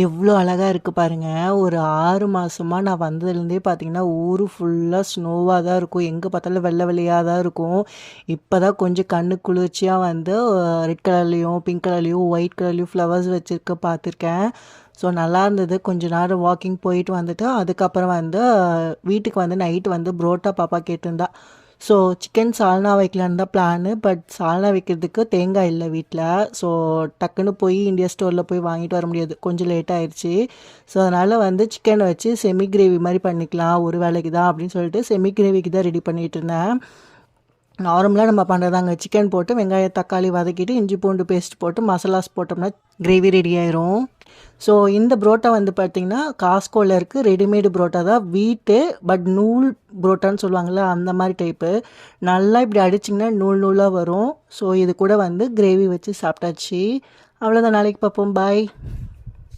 எவ்வளோ அழகா இருக்கு பாருங்க. ஒரு 6 மாசமா நான் வந்ததுலேருந்தே பார்த்தீங்கன்னா, ஊரு ஃபுல்லா ஸ்னோவா தான் இருக்கும். எங்க பார்த்தாலும் வெள்ள வெள்ளையா தான் இருக்கும். இப்ப தான் கொஞ்சம் கண்ணு குளிர்ச்சியா வந்து ரெட் கலர்லயும், பிங்க் கலர்லயும், ஒயிட் கலர்லயும் ஃப்ளவர்ஸ் வச்சிருக்க பார்த்துருக்கேன். ஸோ நல்லா இருந்தது. கொஞ்ச நேரம் வாக்கிங் போயிட்டு வந்துட்டு, அதுக்கப்புறம் வந்து வீட்டுக்கு வந்து நைட்டு வந்து புரோட்டா பாப்பா கேட்டிருந்தா. ஸோ சிக்கன் சால்னா வைக்கலான்னு தான் பிளானு. பட் சால்னா வைக்கிறதுக்கு தேங்காய் இல்ல வீட்ல. ஸோ டக்குன்னு போய் இண்டியா ஸ்டோரில் போய் வாங்கிட்டு வர முடியாது. கொஞ்சம் லேட் ஆயிடுச்சு. ஸோ அதனால் வந்து சிக்கனை வச்சு செமி கிரேவி மாதிரி பண்ணிக்கலாம் ஒரு வேளைக்கு தான் அப்படின்னு சொல்லிட்டு செமி கிரேவிக்கு தான் ரெடி பண்ணிட்டு இருந்தேன். நார்மலாக நம்ம பண்ணுறதாங்க. சிக்கன் போட்டு வெங்காயம் தக்காளி வதக்கிட்டு இஞ்சி பூண்டு பேஸ்ட் போட்டு மசாலாஸ் போட்டோம்னா கிரேவி ரெடி ஆயிரும். ஸோ இந்த புரோட்டா வந்து பார்த்திங்கன்னா காஸ்கோவில் இருக்குது. ரெடிமேடு புரோட்டா தான். வீட்டு பட் நூல் புரோட்டான்னு சொல்லுவாங்கள்ல அந்த மாதிரி டைப்பு. நல்லா இப்படி அடிச்சிங்கன்னா நூல் நூலாக வரும். ஸோ இது கூட வந்து கிரேவி வச்சு சாப்பிட்டாச்சு. அவ்வளோதான். நாளைக்கு பார்ப்போம். பாய்.